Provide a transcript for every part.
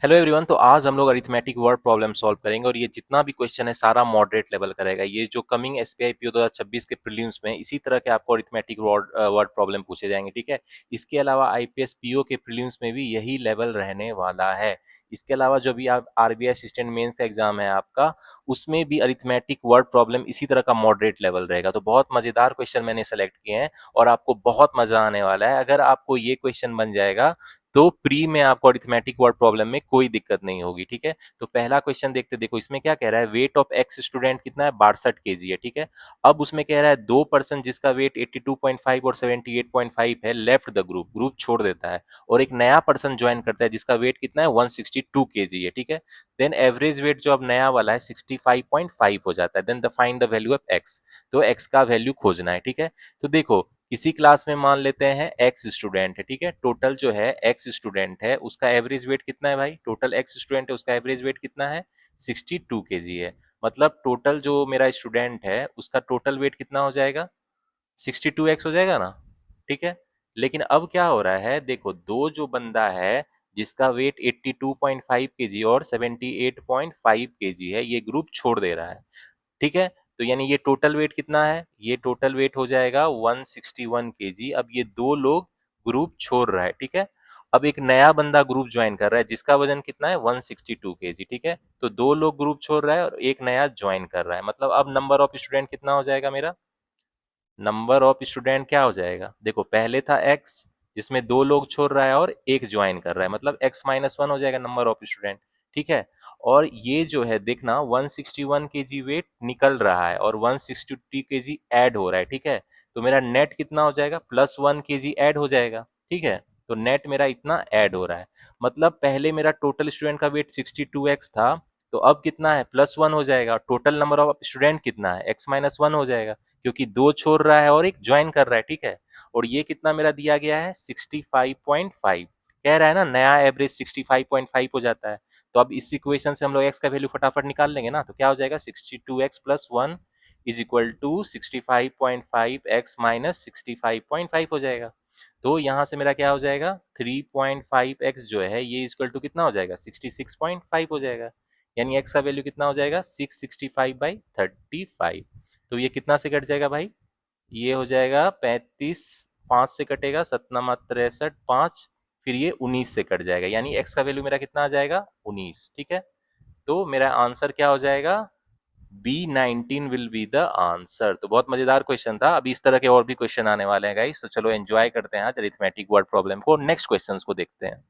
Hello everyone. तो आज हम लोग अरिथमेटिक वर्ड प्रॉब्लम सॉल्व करेंगे और ये जितना भी क्वेश्चन है सारा मॉडरेट लेवल का रहेगा। ये जो कमिंग एसबीआई पीओ 2026 के प्रीलिम्स में इसी तरह के आपको अरिथमेटिक वर्ड प्रॉब्लम पूछे जाएंगे, ठीक है। इसके अलावा आईपीएस पीओ के प्रीलिम्स में भी यही लेवल रहने वाला है। इसके अलावा जो भी आप आरबीआई असिस्टेंट मेंस का एग्जाम है आपका, उसमें भी अरिथमेटिक वर्ड प्रॉब्लम इसी तरह का मॉडरेट लेवल रहेगा। तो बहुत मजेदार क्वेश्चन मैंने सेलेक्ट किए हैं और आपको बहुत मजा आने वाला है। अगर आपको ये क्वेश्चन बन जाएगा तो प्री में आपको अरिथमेटिक वर्ड प्रॉब्लम में कोई दिक्कत नहीं होगी, ठीक है। तो पहला क्वेश्चन देखते, देखो इसमें क्या कह रहा है, वेट ऑफ एक्स स्टूडेंट कितना है, 62 केजी है, ठीक है। अब उसमें कह रहा है दो पर्सन जिसका वेट 82.5 और 78.5 है लेफ्ट द ग्रुप, ग्रुप छोड़ देता है, और एक नया पर्सन ज्वाइन करता है जिसका वेट कितना है 162 केजी है, ठीक है। देन एवरेज वेट जो अब नया वाला है 65.5 हो जाता है। Then the find the value of X, तो एक्स का वैल्यू खोजना है, ठीक है। तो देखो किसी क्लास में मान लेते हैं एक्स स्टूडेंट है, ठीक है। टोटल जो है एक्स स्टूडेंट है उसका एवरेज वेट कितना है भाई, टोटल एक्स स्टूडेंट है उसका एवरेज वेट कितना है 62 केजी है। मतलब टोटल जो मेरा स्टूडेंट है उसका टोटल वेट कितना हो जाएगा, 62x हो जाएगा ना, ठीक है। लेकिन अब क्या हो रहा है, देखो दो जो बंदा है जिसका वेट 82.5 केजी और 78.5 केजी है, ये ग्रुप छोड़ दे रहा है, ठीक है। तो यानी ये टोटल वेट कितना है, ये टोटल वेट हो जाएगा 161 केजी। अब ये दो लोग ग्रुप छोड़ रहा है, ठीक है। अब एक नया बंदा ग्रुप ज्वाइन कर रहा है जिसका वजन कितना है 162 केजी, ठीक है। तो दो लोग ग्रुप छोड़ रहा है और एक नया ज्वाइन कर रहा है। मतलब अब नंबर ऑफ स्टूडेंट कितना हो जाएगा मेरा, नंबर ऑफ स्टूडेंट क्या हो जाएगा, देखो पहले था एक्स जिसमें दो लोग छोड़ रहा है और एक ज्वाइन कर रहा है, मतलब एक्स माइनस वन हो जाएगा नंबर ऑफ स्टूडेंट, ठीक है। और ये जो है देखना 161 केजी वेट निकल रहा है और 160 केजी ऐड हो रहा है, ठीक है। तो मेरा नेट कितना हो जाएगा, +1 केजी ऐड हो जाएगा, ठीक है। तो नेट मेरा इतना ऐड हो रहा है। मतलब पहले मेरा टोटल स्टूडेंट का वेट 62x था, तो अब कितना है +1 हो जाएगा। टोटल नंबर ऑफ स्टूडेंट कितना है, x-1 हो जाएगा, क्योंकि दो छोड़ रहा है और एक ज्वाइन कर रहा है, ठीक है। और ये कितना मेरा दिया गया है 65.5, कह रहा है ना नया एवरेज 65.5 हो जाता है। तो अब इस इक्वेशन से हम लोग एक्स का वैल्यू फटाफट निकाल लेंगे ना, तो क्या हो जाएगा 62x + 1 is equal to 65.5 X minus 65.5 हो जाएगा। तो यहाँ से मेरा क्या हो जाएगा 3.5x जो है ये इक्वल टू कितना हो जाएगा 66.5 हो जाएगा। यानी x का वैल्यू कितना हो जाएगा 665/35। तो ये कितना से कट जाएगा भाई, ये हो जाएगा 35, 5 से कटेगा 7×63 5, फिर ये 19 से कट जाएगा, यानी x का वैल्यू मेरा कितना आ जाएगा 19, ठीक है। तो मेरा आंसर क्या हो जाएगा, B19 will be the answer. तो बहुत मजेदार क्वेश्चन था। अभी इस तरह के और भी क्वेश्चन आने वाले हैं गाइस, तो चलो एंजॉय करते हैं आज अरिथमेटिक वर्ड प्रॉब्लम को। नेक्स्ट क्वेश्चंस को देखते हैं।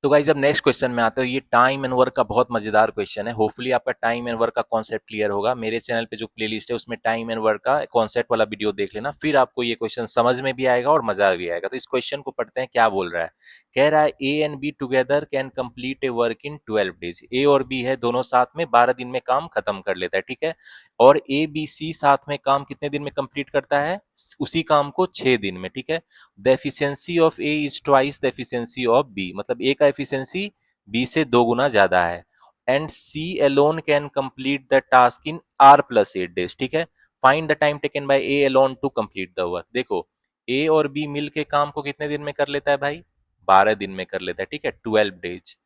तो गाइस अब नेक्स्ट क्वेश्चन में आते हो, ये टाइम एंड वर्क का बहुत मजेदार क्वेश्चन है। होपफुली आपका टाइम एंड वर्क का कॉन्सेप्ट क्लियर होगा। मेरे चैनल पे जो प्लेलिस्ट है उसमें टाइम एंड वर्क का कॉन्सेप्ट वाला वीडियो देख लेना, फिर आपको ये क्वेश्चन समझ में भी आएगा और मजा भी आएगा। तो इस क्वेश्चन को पढ़ते हैं, क्या बोल रहा है। कह रहा है A and B together can complete a work in 12 days. A और बी है दोनों साथ में 12 दिन में काम खत्म कर लेता है, ठीक है। और ए बी सी साथ में काम कितने दिन में कंप्लीट करता है, उसी काम को 6 दिन में, ठीक है। The efficiency of A is twice the efficiency of B, मतलब ए का एफिशिएंसी बी से 2 गुना ज्यादा है। And C alone can complete the task in R+8 days, ठीक है। Find the time taken by A alone to complete the work. देखो A और बी मिल के काम को कितने दिन में कर लेता है भाई, 12 दिन में कर लेता है, ठीक है, 12 डेज।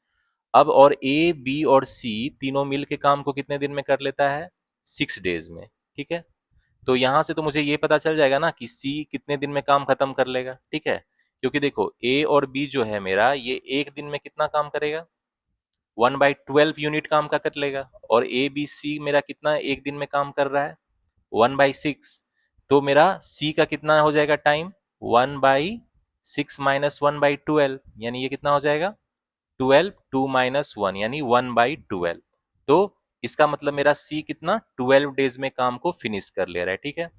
अब और ए बी और सी तीनों मिल के काम को कितने दिन में कर लेता है, 6 डेज में, ठीक है। तो यहां से तो मुझे ये पता चल जाएगा ना कि सी कितने दिन में काम खत्म कर लेगा, ठीक है। क्योंकि देखो ए और बी जो है मेरा, ये एक दिन में कितना काम करेगा, 1/12 यूनिट काम का कर लेगा। और ए बी सी मेरा कितना एक दिन में काम कर रहा है, 1/6। तो मेरा सी का कितना हो जाएगा टाइम, 1/6 माइनस 1/12, यानी ये कितना हो जाएगा 12, 2 माइनस 1 यानी 1/12। तो इसका मतलब मेरा सी कितना 12 डेज में काम को फिनिश कर ले रहा है, ठीक है।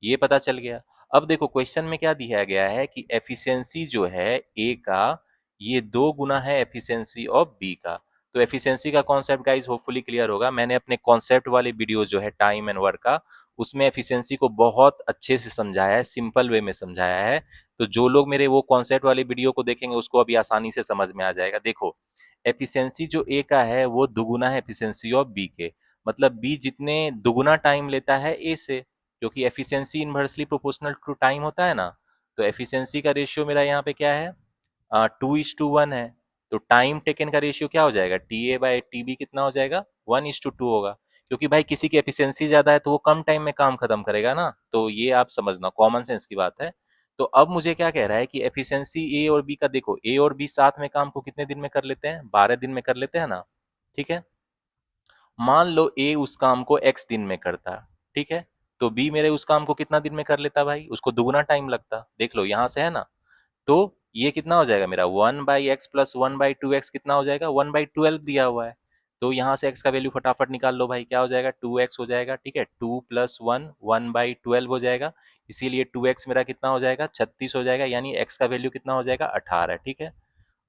ये पता चल गया। अब देखो क्वेश्चन में क्या दिया गया है कि एफिशिएंसी जो है ए का, ये 2 गुना है एफिशिएंसी ऑफ बी का। तो एफिशिएंसी का कॉन्सेप्ट गाइज होपफुली क्लियर होगा। मैंने अपने कॉन्सेप्ट वाले वीडियो जो है टाइम एंड वर्क का, उसमें एफिशिएंसी को बहुत अच्छे से समझाया है, सिंपल वे में समझाया है। तो जो लोग मेरे वो कॉन्सेप्ट वाले वीडियो को देखेंगे उसको अभी आसानी से समझ में आ जाएगा। देखो एफिशिएंसी जो ए का है वो दुगुना है एफिशिएंसी ऑफ बी के, मतलब बी जितने दुगुना टाइम लेता है ए से, क्योंकि efficiency inversely proportional to time होता है ना। तो एफिशिएंसी का रेशियो मेरा यहाँ पे क्या है, 2:1 है। तो टाइम टेकन का रेशियो क्या हो जाएगा, TA/TB कितना हो जाएगा, 1:2 होगा। क्योंकि भाई किसी की एफिशिएंसी ज्यादा है तो वो कम टाइम में काम खत्म करेगा ना, तो ये आप समझना, कॉमन सेंस की बात है। तो अब मुझे क्या कह रहा है कि एफिशिएंसी ए और बी का देखो, ए और बी साथ में काम को कितने दिन में कर लेते हैं, 12 दिन में कर लेते हैं ना, ठीक है। मान लो ए उस काम को x दिन में करता, ठीक है, तो बी मेरे उस काम को कितना दिन में कर लेता भाई, उसको दुगुना टाइम लगता, देख लो यहां से है ना। तो ये कितना हो जाएगा मेरा, 1/x प्लस 1/2x कितना हो जाएगा, 1/12 दिया हुआ है। तो यहाँ से x का वैल्यू फटाफट निकाल लो भाई, क्या हो जाएगा, 2x हो जाएगा, ठीक है, 2 प्लस 1 1/12 हो जाएगा। इसीलिए 2x मेरा कितना हो जाएगा, 36 हो जाएगा, यानी x का वैल्यू कितना हो जाएगा, 18, ठीक है।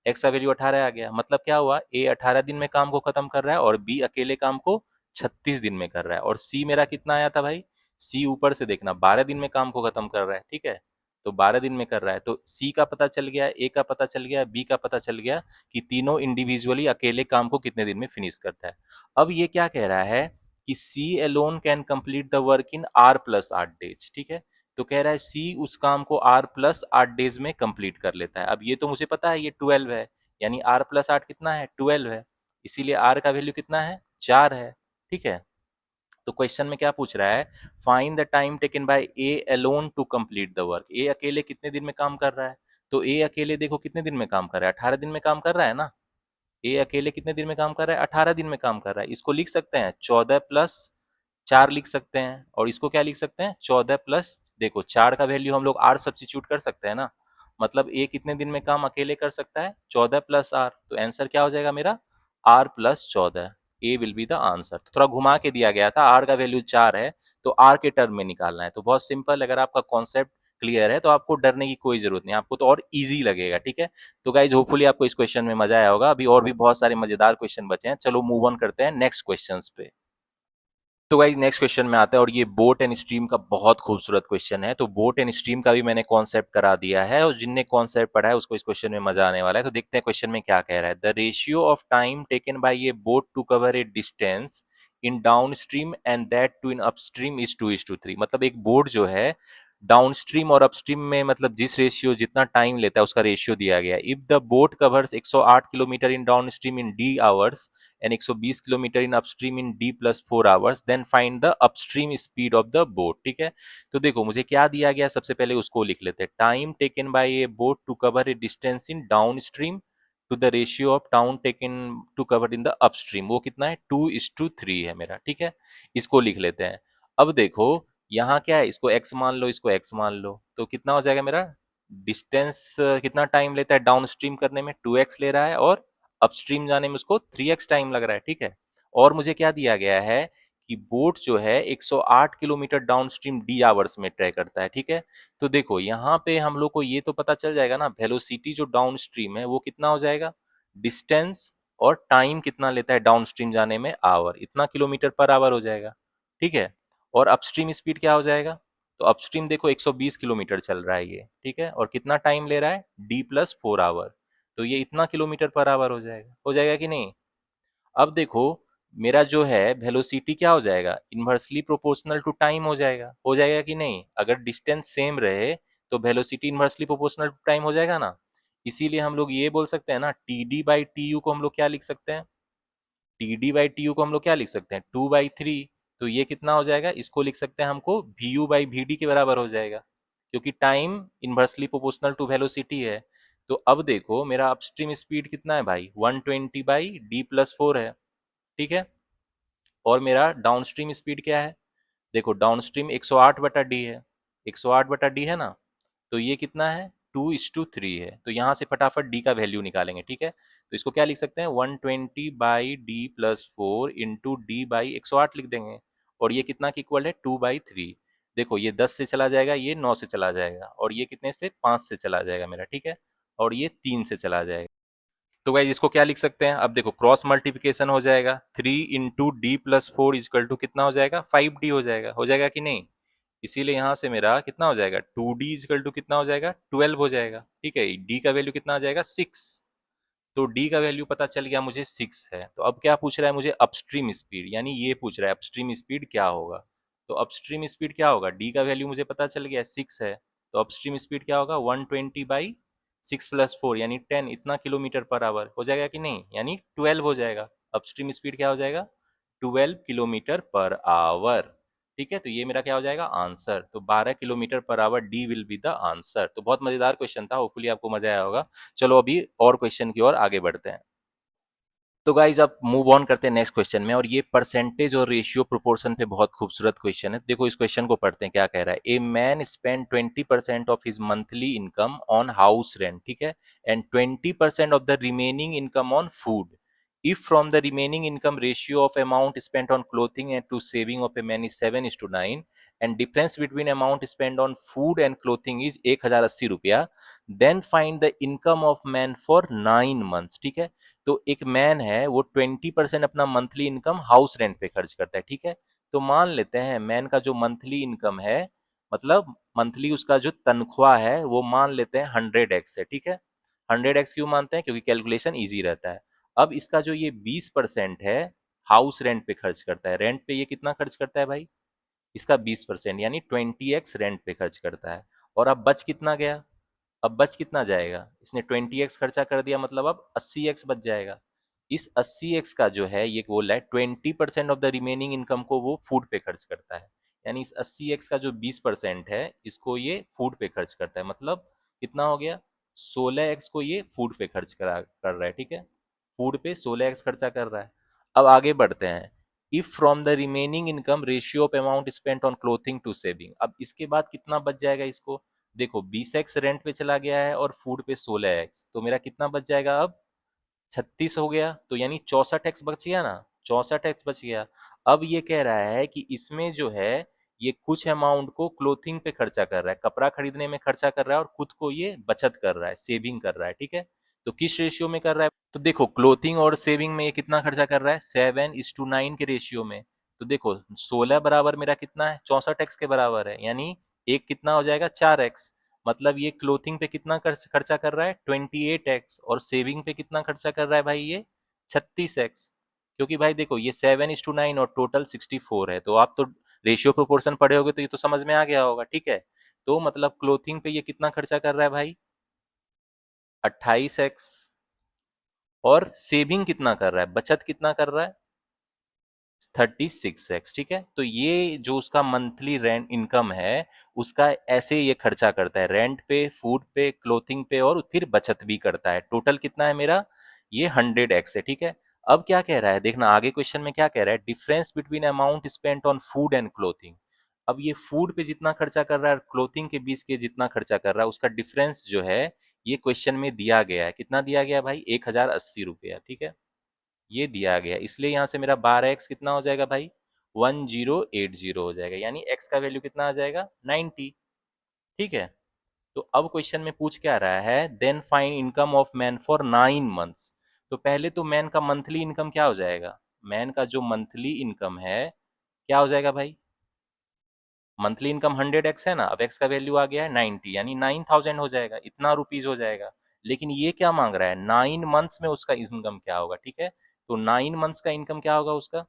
एक्स का वैल्यू 18 आ गया, मतलब क्या हुआ, ए 18 दिन में काम को खत्म कर रहा है और बी अकेले काम को 36 दिन में कर रहा है। और सी मेरा कितना आया था भाई, सी ऊपर से देखना 12 दिन में काम को खत्म कर रहा है, ठीक है। तो 12 दिन में कर रहा है, तो सी का पता चल गया, ए का पता चल गया, बी का पता चल गया कि तीनों इंडिविजुअली अकेले काम को कितने दिन में फिनिश करता है। अब ये क्या कह रहा है कि C alone can complete the work in R plus 8 days, ठीक है। तो कह रहा है सी उस काम को आर प्लस 8 डेज में कंप्लीट कर लेता है। अब ये तो मुझे पता है ये 12 है, यानी आर प्लस 8 कितना है, 12 है। इसीलिए आर का वैल्यू कितना है, 4 है, ठीक है। तो क्वेश्चन में क्या पूछ रहा है, find the time taken by A alone to complete the work, A अकेले कितने दिन में काम कर रहा है। तो ए अकेले देखो कितने दिन में काम कर रहा है, 18 दिन में काम कर रहा है ना। ए अकेले कितने दिन में काम कर रहा है, 18 दिन में काम कर रहा है। इसको लिख सकते हैं 14 प्लस 4 लिख सकते हैं, और इसको क्या लिख सकते हैं, 14 प्लस, देखो 4 का वैल्यू हम लोग आर सब्सिट्यूट कर सकते हैं ना। मतलब ए कितने दिन में काम अकेले कर सकता है, 14 प्लस आर। तो आंसर क्या हो जाएगा मेरा, R plus 14, A will be the answer. तो थोड़ा घुमा के दिया गया था, आर का वैल्यू 4 है तो आर के टर्म में निकालना है। तो बहुत सिंपल, अगर आपका कॉन्सेप्ट क्लियर है तो आपको डरने की कोई जरूरत नहीं, आपको तो और इजी लगेगा, ठीक है। तो गाइज होपफुली आपको इस क्वेश्चन में मजा आया होगा। अभी और भी बहुत सारे मजेदार क्वेश्चन बचे हैं, चलो मूव ऑन करते हैं नेक्स्ट क्वेश्चंस पे। तो गाइस नेक्स्ट क्वेश्चन में आता है, और ये बोट एंड स्ट्रीम का बहुत खूबसूरत क्वेश्चन है। तो बोट एंड स्ट्रीम का भी मैंने कॉन्सेप्ट करा दिया है, और जिनने कॉन्सेप्ट पढ़ा है उसको इस क्वेश्चन में मजा आने वाला है। तो देखते हैं क्वेश्चन में क्या कह रहा है, the ratio of time taken by a boat to cover a distance in down stream and that to in upstream is 2:3। मतलब एक बोट जो है डाउनस्ट्रीम और अपस्ट्रीम में, मतलब जिस रेशियो जितना टाइम लेता है उसका रेशियो दिया गया है। If the boat covers 108 kilometre in downstream in D hours and 120 kilometre in upstream in D plus 4 hours, then find the upstream speed of the boat, ठीक है। तो देखो मुझे क्या दिया गया, सबसे पहले उसको लिख लेते हैं, time taken by a boat to cover a distance in down stream to the ratio of time taken to cover in the upstream, वो कितना है, 2:3 है मेरा, ठीक है। इसको लिख लेते हैं। अब देखो यहाँ क्या है, इसको x मान लो, इसको x मान लो, तो कितना हो जाएगा मेरा, डिस्टेंस कितना टाइम लेता है डाउन स्ट्रीम करने में, 2x ले रहा है, और अपस्ट्रीम जाने में उसको 3x टाइम लग रहा है, ठीक है। और मुझे क्या दिया गया है कि बोट जो है 108 किलोमीटर डाउनस्ट्रीम डी आवर्स में ट्रैक करता है, ठीक है। तो देखो यहाँ पे हम लोग को ये तो पता चल जाएगा ना, वेलोसिटी जो डाउनस्ट्रीम है वो कितना हो जाएगा, डिस्टेंस और टाइम कितना लेता है डाउनस्ट्रीम जाने में, आवर, इतना किलोमीटर पर आवर हो जाएगा, ठीक है। और अपस्ट्रीम स्पीड क्या हो जाएगा, तो अपस्ट्रीम देखो 120 किलोमीटर चल रहा है ये, ठीक है, और कितना टाइम ले रहा है, D+4 आवर, तो ये इतना किलोमीटर पर आवर हो जाएगा कि नहीं। अब देखो मेरा जो है वेलोसिटी क्या हो जाएगा, इन्वर्सली प्रोपोर्शनल टू टाइम हो जाएगा कि नहीं। अगर डिस्टेंस सेम रहे तो velocity inversely proportional to time हो जाएगा ना। इसीलिए हम लोग ये बोल सकते हैं ना, TD/TU को हम लोग क्या लिख सकते हैं, TD/TU को हम लोग क्या लिख सकते हैं, 2/3। तो ये कितना हो जाएगा, इसको लिख सकते हैं हमको VU/VD के बराबर हो जाएगा, क्योंकि time inversely proportional to velocity है। तो अब देखो मेरा अपस्ट्रीम स्पीड कितना है भाई, 120/D+4 है, ठीक है। और मेरा डाउनस्ट्रीम स्पीड क्या है, देखो डाउनस्ट्रीम 108/D है, 108/D है ना। तो ये कितना है, 2:3 है। तो यहाँ से फटाफट डी का वैल्यू निकालेंगे, ठीक है। तो इसको क्या लिख सकते हैं, 120/D+4 इंटू D/108 लिख देंगे। और ये कितना की इक्वल है, 2/3। देखो ये 10 से चला जाएगा, ये 9 से चला जाएगा, और ये कितने से, 5 से चला जाएगा मेरा, ठीक है। और ये 3 से चला जाएगा। तो गाइज इसको क्या लिख सकते हैं, अब देखो क्रॉस मल्टीप्लिकेशन हो जाएगा, 3 इंटू D+4 इजकल टू कितना हो जाएगा, 5D हो जाएगा कि नहीं। इसीलिए यहाँ से मेरा कितना हो जाएगा, 2D इजकल टू कितना हो जाएगा, 12 हो जाएगा, ठीक है। डी का वैल्यू कितना आ जाएगा, 6। तो डी का वैल्यू पता चल गया मुझे 6 है। तो अब क्या पूछ रहा है मुझे, अपस्ट्रीम स्पीड, यानी ये पूछ रहा है अपस्ट्रीम स्पीड क्या होगा। तो अपस्ट्रीम स्पीड क्या होगा, डी का वैल्यू मुझे पता चल गया 6 है, तो अपस्ट्रीम स्पीड क्या होगा, 120/6 6 + 4 यानी 10, इतना किलोमीटर पर आवर हो जाएगा कि नहीं, यानी 12 हो जाएगा। अपस्ट्रीम स्पीड क्या हो जाएगा, 12 किलोमीटर पर आवर। ठीक है, तो ये मेरा क्या हो जाएगा आंसर। तो 12 kilometre per hour, D will be the answer. तो बहुत मजेदार क्वेश्चन था, होपफुली आपको मजा आया होगा। चलो अभी और क्वेश्चन की ओर आगे बढ़ते हैं। तो गाइज अब मूव ऑन करते हैं नेक्स्ट क्वेश्चन में, और ये परसेंटेज और रेशियो प्रोपोर्शन पे बहुत खूबसूरत क्वेश्चन है। देखो इस क्वेश्चन को पढ़ते हैं, क्या कह रहा है। A man spend 20% of his monthly income on house rent, ठीक है, and 20% of the remaining income on food. If from the remaining income ratio of amount spent on clothing and to saving of a man is 7:9, and difference between amount spent on food and clothing is 1080 रुपया, then find the income of man for 9 months। ठीक है, तो एक man है, वो 20% अपना monthly income house rent पे खर्च करता है। ठीक है, तो मान लेते हैं मैन का जो मंथली इनकम है, मतलब मंथली उसका जो तनख्वाह है, वो मान लेते हैं 100x है। ठीक है, 100x क्यों मानते हैं, क्योंकि कैलकुलेशन ईजी रहता है। अब इसका जो ये 20% है, हाउस रेंट पे खर्च करता है। रेंट पे ये कितना खर्च करता है भाई, इसका 20% यानी 20x रेंट पे खर्च करता है। और अब बच कितना गया, अब बच कितना जाएगा, इसने 20x खर्चा कर दिया, मतलब अब 80x बच जाएगा। इस 80x का जो है, ये बोल रहा है 20% ऑफ द रिमेनिंग इनकम को वो फूड पे खर्च करता है। यानी इस 80x का जो 20% है, इसको ये फूड पे खर्च करता है। मतलब कितना हो गया, 16x को ये फूड पे खर्च कर रहा है। ठीक है, फूड पे 16x खर्चा कर रहा है। अब आगे बढ़ते हैं। If from the remaining income ratio of amount spent on clothing to saving, अब इसके बाद कितना बच जाएगा इसको। देखो 20x रेंट पे चला गया है और फूड पे 16x, तो मेरा कितना बच जाएगा अब, 36 हो गया। तो यानी 64x बच गया ना, 64x बच गया। अब ये कह रहा है कि इसमें जो है, ये कुछ अमाउंट को क्लोथिंग पे खर्चा कर रहा है, कपड़ा खरीदने में खर्चा कर रहा है, और खुद को ये बचत कर रहा है, सेविंग कर रहा है। ठीक है, तो किस रेशियो में कर रहा है, तो देखो क्लोथिंग और सेविंग में ये कितना खर्चा कर रहा है, 7:9 के रेशियो में। तो देखो 16 बराबर मेरा कितना है, 64x के बराबर है, यानी एक कितना हो जाएगा, 4x। मतलब ये क्लोथिंग पे कितना खर्चा कर रहा है, 28x, और सेविंग पे कितना खर्चा कर रहा है भाई, ये 36x। क्योंकि भाई देखो ये 7:9 और टोटल 64 है, तो आप तो रेशियो प्रोपोर्शन पढ़े होगे, तो ये तो समझ में आ गया होगा। ठीक है, तो मतलब क्लोथिंग पे ये कितना खर्चा कर रहा है भाई, 28x, और सेविंग कितना कर रहा है, बचत कितना कर रहा है, 36x। ठीक है, तो ये जो उसका मंथली रेंट इनकम है, उसका ऐसे ये खर्चा करता है, रेंट पे, फूड पे, क्लोथिंग पे, और फिर बचत भी करता है। टोटल कितना है मेरा, ये 100x है। ठीक है, अब क्या कह रहा है, देखना आगे क्वेश्चन में क्या कह रहा है, difference between amount spent on food and clothing. अब ये फूड पे जितना खर्चा कर रहा है, क्लोथिंग के बीच के जितना खर्चा कर रहा है, उसका डिफरेंस जो है, ये क्वेश्चन में दिया गया है। कितना दिया गया है भाई, 1080 रुपया। ठीक है, ये दिया गया, इसलिए यहाँ से मेरा 12x कितना हो जाएगा भाई, 1080 हो जाएगा, यानी x का वैल्यू कितना आ जाएगा, 90। ठीक है, तो अब क्वेश्चन में पूछ क्या रहा है, then find income of man for 9 months. तो पहले तो मैन का मंथली इनकम क्या हो जाएगा, मैन का जो मंथली इनकम है, क्या हो जाएगा भाई, मंथली इनकम 100x है ना, अब x का वैल्यू आ गया है 90, यानी 9000 हो जाएगा, इतना रुपीज हो जाएगा। लेकिन ये क्या मांग रहा है, 9 मंथ्स में उसका इनकम क्या होगा। ठीक है, तो 9 मंथ्स का इनकम क्या होगा उसका,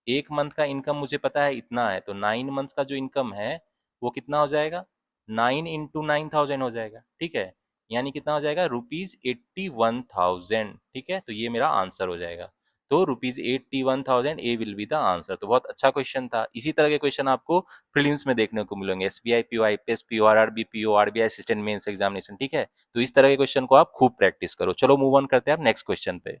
एक मंथ का इनकम मुझे पता है इतना है, तो 9 मंथ्स का जो इनकम है, वो कितना हो जाएगा, 9 × 9000 हो जाएगा। ठीक है, यानी कितना हो जाएगा, ₹81,000। ठीक है, तो ये मेरा आंसर हो जाएगा। तो ₹81,000 ए विल बी द आंसर। तो बहुत अच्छा क्वेश्चन था। इसी तरह के क्वेश्चन आपको प्रीलिम्स में देखने को मिलेंगे, SBI PO, IPS PO, RRB PO, RBI assistant mains examination. ठीक है, तो इस तरह के क्वेश्चन को आप खूब प्रैक्टिस करो। चलो मूव ऑन करते हैं आप नेक्स्ट क्वेश्चन पे।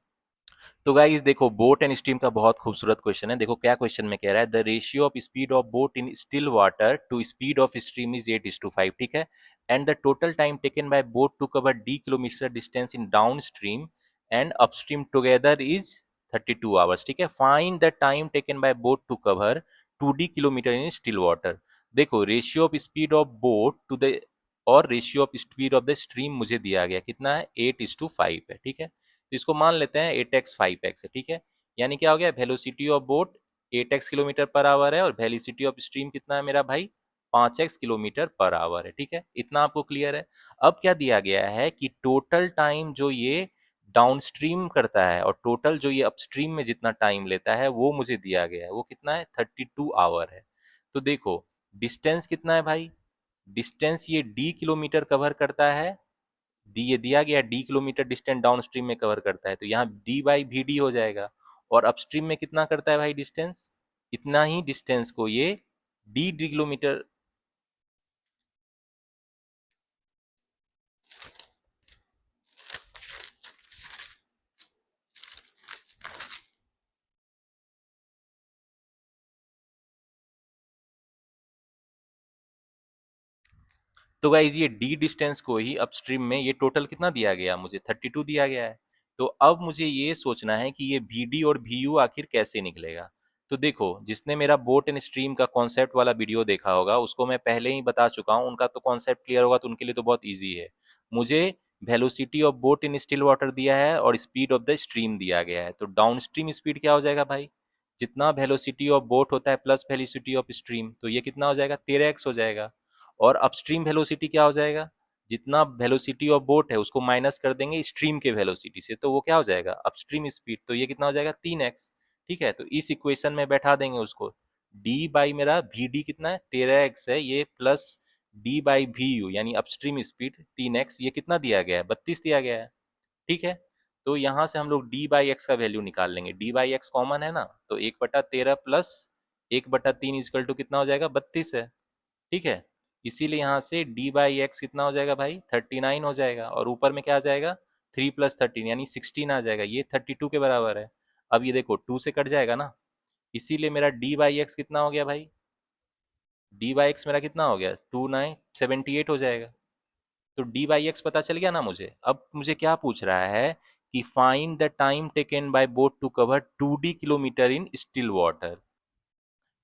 तो गाइस देखो बोट एंड स्ट्रीम का बहुत खूबसूरत क्वेश्चन है। देखो क्या क्वेश्चन में कह रहा है, the ratio of speed of boat in still water to speed of stream is 8:5। ठीक है, and the total time taken by boat to cover d kilometre distance in down stream and upstream together is 32 hours. ठीक है, find the time taken by boat to cover 2d kilometre in still water. देखो ratio of speed of boat to the, और ratio of speed of the stream मुझे दिया गया कितना है, 8:5 है। ठीक है, तो इसको मान लेते हैं 8x 5x है। ठीक है, यानी क्या हो गया, velocity of boat 8x kilometre per hour है, और वेलोसिटी ऑफ स्ट्रीम कितना है मेरा भाई, 5x किलोमीटर पर आवर है। ठीक है, इतना आपको क्लियर है। अब क्या दिया गया है कि टोटल टाइम जो ये डाउनस्ट्रीम करता है, और टोटल जो ये अपस्ट्रीम में जितना टाइम लेता है, वो मुझे दिया गया है, वो कितना है, 32 आवर है। तो देखो डिस्टेंस कितना है भाई, डिस्टेंस ये d किलोमीटर कवर करता है, डी ये दिया गया, D kilometre distance down stream में कवर करता है, तो यहाँ डी बाई वी डी हो जाएगा। और अपस्ट्रीम में कितना करता है भाई डिस्टेंस, इतना ही डिस्टेंस को ये डी डी किलोमीटर। तो गाइज ये डी डिस्टेंस को ही अपस्ट्रीम में ये टोटल कितना दिया गया, मुझे 32 दिया गया है। तो अब मुझे ये सोचना है कि ये वी डी और वी यू आखिर कैसे निकलेगा। तो देखो, जिसने मेरा बोट एंड स्ट्रीम का कॉन्सेप्ट वाला वीडियो देखा होगा उसको मैं पहले ही बता चुका हूँ, उनका तो कॉन्सेप्ट क्लियर होगा, तो उनके लिए तो बहुत ईजी है। मुझे velocity of boat in still water दिया है और स्पीड ऑफ द स्ट्रीम दिया गया है, तो डाउन स्ट्रीम स्पीड क्या हो जाएगा भाई, जितना वेलोसिटी ऑफ बोट होता है प्लस वेलोसिटी ऑफ स्ट्रीम, तो ये कितना हो जाएगा, 13x हो जाएगा। और अपस्ट्रीम वेलोसिटी क्या हो जाएगा, जितना वेलोसिटी ऑफ बोट है उसको माइनस कर देंगे स्ट्रीम के वेलोसिटी से, तो वो क्या हो जाएगा, अपस्ट्रीम स्पीड, तो ये कितना हो जाएगा, 3x। ठीक है, तो इस इक्वेशन में बैठा देंगे उसको। d बाई मेरा वी डी कितना है, 13x है ये, plus d by V U यानी अपस्ट्रीम स्पीड 3x, ये कितना दिया गया है, 32 दिया गया है। ठीक है, तो यहाँ से हम लोग d बाई एक्स का वैल्यू निकाल लेंगे, d बाई एक्स कॉमन है ना, तो 1/13 प्लस 1/3 इजकल टू कितना हो जाएगा, 32 है। ठीक है, इसीलिए यहाँ से d बाई एक्स कितना हो जाएगा भाई, 39 हो जाएगा, और ऊपर में क्या आ जाएगा, 3 प्लस 13 यानी 16 आ जाएगा, ये 32 के बराबर है। अब ये देखो 2 से कट जाएगा ना, इसीलिए मेरा d बाई एक्स कितना हो गया भाई, d बाई एक्स मेरा कितना हो गया, 2978 हो जाएगा। तो d बाई एक्स पता चल गया ना मुझे। अब मुझे क्या पूछ रहा है कि find the time taken by boat to cover 2D kilometre in still water.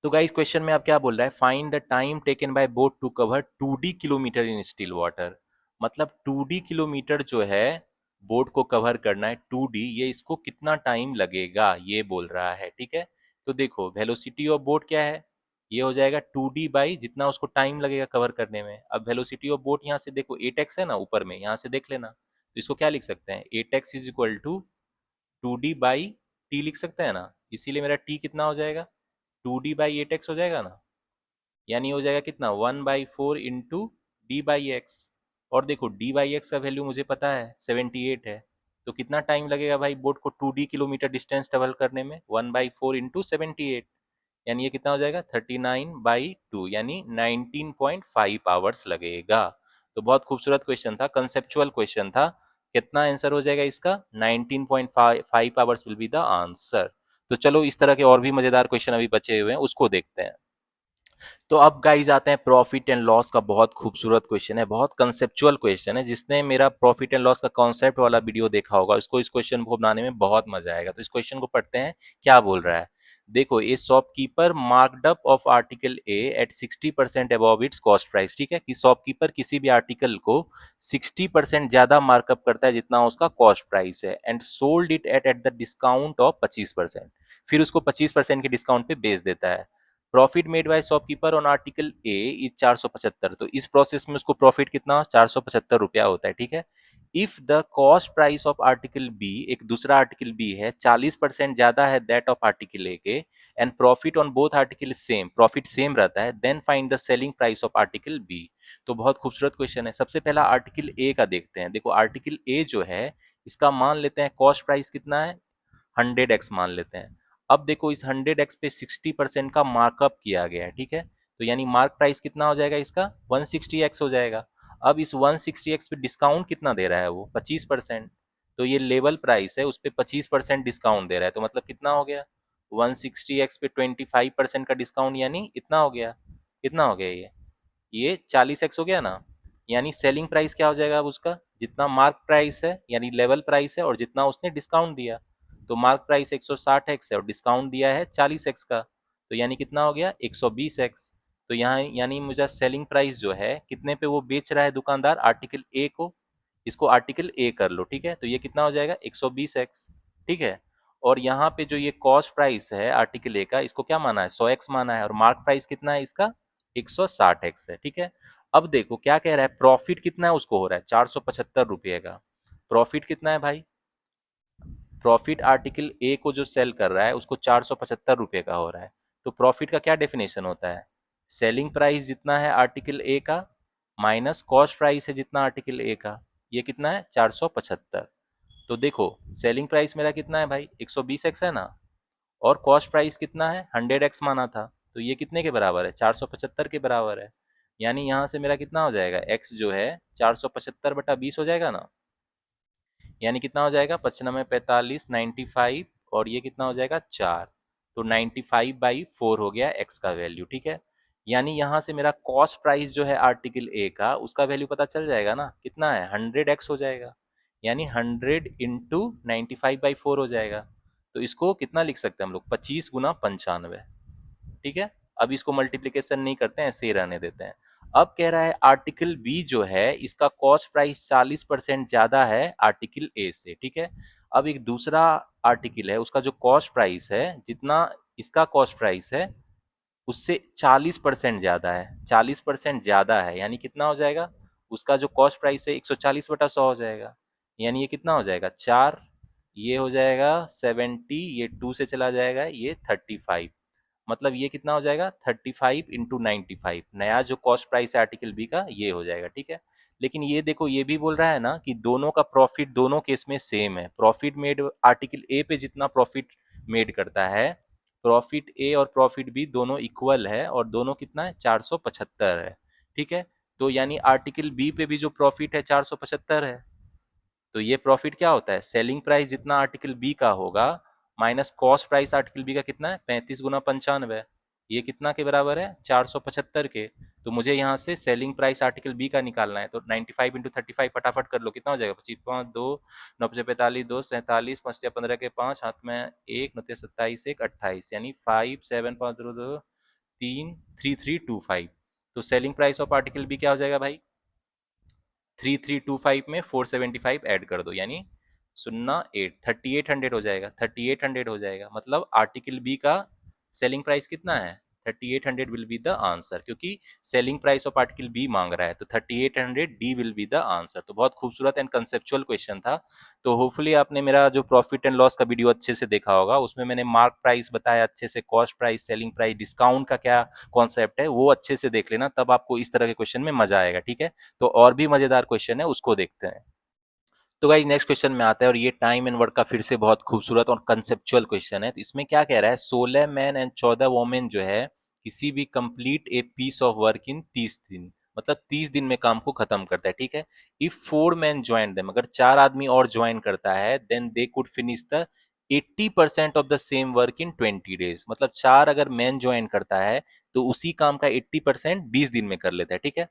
तो गाइस क्वेश्चन में आप क्या बोल रहा है, find the time taken by boat to cover 2D kilometre in still water. मतलब 2D किलोमीटर जो है बोट को कवर करना है 2D, ये इसको कितना टाइम लगेगा ये बोल रहा है। ठीक है, तो देखो वेलोसिटी ऑफ बोट क्या है, ये हो जाएगा 2D बाई जितना उसको टाइम लगेगा कवर करने में। अब वेलोसिटी ऑफ बोट यहाँ से देखो 8x है ना ऊपर में, यहाँ से देख लेना, तो इसको क्या लिख सकते हैं, 8x is equal to 2D by T लिख सकते हैं ना, इसीलिए मेरा t कितना हो जाएगा, 2D बाई 8x हो जाएगा ना, यानी हो जाएगा कितना, 1/4 इंटू डी बाई एक्स। और देखो डी बाई एक्स का वैल्यू मुझे पता है 78 है, तो कितना टाइम लगेगा भाई बोट को 2D किलोमीटर डिस्टेंस ट्रेवल करने में, 1/4 इंटू 78, यानी ये कितना हो जाएगा 39/2 यानी 19.5 आवर्स लगेगा। तो बहुत खूबसूरत क्वेश्चन था, कंसेप्चुअल क्वेश्चन था। कितना आंसर हो जाएगा इसका, 19.5 hours will be the answer. तो चलो इस तरह के और भी मजेदार क्वेश्चन अभी बचे हुए हैं, उसको देखते हैं। तो अब गाइज आते हैं प्रॉफिट एंड लॉस का, बहुत खूबसूरत क्वेश्चन है, बहुत कंसेप्चुअल क्वेश्चन है। जिसने मेरा प्रॉफिट एंड लॉस का कॉन्सेप्ट वाला वीडियो देखा होगा उसको इस क्वेश्चन को बनाने में बहुत मजा आएगा। तो इस क्वेश्चन को पढ़ते हैं, क्या बोल रहा है। देखो, a shopkeeper marked up of article A at 60% above its cost price. ठीक है, कि शॉपकीपर किसी भी आर्टिकल को 60% ज्यादा मार्कअप करता है जितना उसका कॉस्ट प्राइस है, and sold it at the discount of 25%, फिर उसको 25% के डिस्काउंट पे बेच देता है। Profit made by shopkeeper on article a is 475। तो इस प्रोसेस में उसको प्रॉफिट कितना, 475 रुपया होता है। ठीक है, if the cost price of article B, एक दूसरा आर्टिकल बी है, 40% ज्यादा है दैट ऑफ आर्टिकल ए के, and profit on both article same, profit same रहता है, then find the selling price of article B. तो बहुत खूबसूरत क्वेश्चन है। सबसे पहला आर्टिकल ए का देखते हैं। देखो आर्टिकल ए जो है इसका मान लेते हैं कॉस्ट प्राइस कितना है, 100x मान लेते हैं। अब देखो इस 100x पे 60% का मार्कअप किया गया है। ठीक है, तो यानी मार्क प्राइस कितना हो जाएगा इसका, 160x हो जाएगा। अब इस 160x पे डिस्काउंट कितना दे रहा है वो, 25%। तो ये लेवल प्राइस है, उस पे 25% डिस्काउंट दे रहा है, तो मतलब कितना हो गया, 160x पे 25% का डिस्काउंट यानी इतना हो गया, कितना हो गया ये 40x हो गया ना। यानी सेलिंग प्राइस क्या हो जाएगा अब उसका, जितना मार्क प्राइस है यानी लेवल प्राइस है और जितना उसने डिस्काउंट दिया। तो मार्क प्राइस 160x है और डिस्काउंट दिया है 40x का, तो यानी कितना हो गया 120x। तो यहाँ यानी मुझे सेलिंग प्राइस जो है कितने पे वो बेच रहा है दुकानदार आर्टिकल ए को, इसको आर्टिकल ए कर लो। ठीक है, तो ये कितना हो जाएगा 120x। ठीक है, और यहाँ पे जो ये कॉस्ट प्राइस है आर्टिकल ए का, इसको क्या माना है, 100x माना है, और मार्क प्राइस कितना है इसका 160x है। ठीक है, अब देखो क्या कह रहा है, प्रॉफिट कितना है उसको हो रहा है 475 रुपये का। प्रॉफिट कितना है भाई, प्रॉफिट आर्टिकल ए को जो सेल कर रहा है उसको 475 रुपये का हो रहा है। तो प्रॉफिट का क्या डेफिनेशन होता है, सेलिंग प्राइस जितना है आर्टिकल ए का माइनस कॉस्ट प्राइस है जितना आर्टिकल ए का। ये कितना है 475। तो देखो सेलिंग प्राइस मेरा कितना है भाई 120x है ना, और कॉस्ट प्राइस कितना है 100x माना था, तो ये कितने के बराबर है 475 के बराबर है। यानी यहाँ से मेरा कितना हो जाएगा x जो है 475/20 हो जाएगा ना, यानी कितना हो जाएगा 95 45 95, और ये कितना हो जाएगा 4, तो 95/4 हो गया x का वैल्यू, ठीक है। यानी यहाँ से मेरा कॉस्ट प्राइस जो है आर्टिकल ए का उसका वैल्यू पता चल जाएगा ना, कितना है 100x हो जाएगा, यानी 100 इंटू 95/4 हो जाएगा। तो इसको कितना लिख सकते हैं हम लोग 25 गुना 95, ठीक है। अब इसको मल्टीप्लीकेशन नहीं करते हैं, ऐसे ही रहने देते हैं। अब कह रहा है आर्टिकल बी जो है इसका कॉस्ट प्राइस 40% ज्यादा है आर्टिकल ए से, ठीक है। अब एक दूसरा आर्टिकल है उसका जो कॉस्ट प्राइस है जितना इसका कॉस्ट प्राइस है उससे 40% ज्यादा है, 40% ज्यादा है, यानी कितना हो जाएगा उसका जो कॉस्ट प्राइस है 140/100 हो जाएगा, यानी ये कितना हो जाएगा 4, ये हो जाएगा 70, ये 2 से चला जाएगा, ये 35, मतलब ये कितना हो जाएगा 35 × 95, नया जो कॉस्ट प्राइस है आर्टिकल बी का ये हो जाएगा, ठीक है। लेकिन ये देखो ये भी बोल रहा है ना कि दोनों का प्रॉफिट दोनों केस में सेम है, प्रॉफिट मेड आर्टिकल ए पे जितना प्रॉफिट मेड करता है, प्रॉफिट ए और प्रॉफिट बी दोनों इक्वल है, और दोनों कितना है 475 है, ठीक है। तो यानी आर्टिकल बी पे भी जो प्रॉफिट है 475 है, तो ये प्रॉफिट क्या होता है सेलिंग प्राइस जितना आर्टिकल बी का होगा minus cost price article B का कितना है 35 गुना 95, ये कितना के बराबर है 475 के। तो मुझे यहाँ से सेलिंग प्राइस आर्टिकल बी का निकालना है, तो 95 × 35 फटाफट कर लो, कितना हो जाएगा 25 5 2 9 45 2 47 5 15 के 5 हाथ में 1 9 27 1 28, यानी 5 7 5 0 2 3 3325। तो selling price of article B क्या हो जाएगा भाई 3325 में 475 ऐड कर दो, यानी 38 हो जाएगा, 3800 हो जाएगा, मतलब आर्टिकल बी का सेलिंग प्राइस कितना है 3800 विल बी द आंसर, क्योंकि selling price of article B मांग रहा है, तो 3800 D will be the answer. तो बहुत खूबसूरत एंड कंसेप्चुअल क्वेश्चन था। तो होपफुली आपने मेरा जो प्रॉफिट एंड लॉस का वीडियो अच्छे से देखा होगा, उसमें मैंने मार्क प्राइस बताया अच्छे से, cost price, selling price, discount का क्या कॉन्सेप्ट है वो अच्छे से देख लेना, तब आपको इस तरह के क्वेश्चन में मजा आएगा, ठीक है। तो और भी मजेदार क्वेश्चन है उसको देखते हैं। तो गाइस नेक्स्ट क्वेश्चन में आता है, और ये टाइम एंड वर्क का फिर से बहुत खूबसूरत और कंसेप्चुअल क्वेश्चन है। तो इसमें क्या कह रहा है 16 मैन एंड 14 वोमेन जो है किसी भी complete a piece of work in 30 दिन, मतलब 30 दिन में काम को खत्म करता है, ठीक है। इफ 4 मैन ज्वाइन देम, अगर 4 आदमी और ज्वाइन करता है, then they could finish the 80% of the same work in 20 days, मतलब 4 अगर मैन ज्वाइन करता है तो उसी काम का 80% 20 दिन में कर लेता है, ठीक है।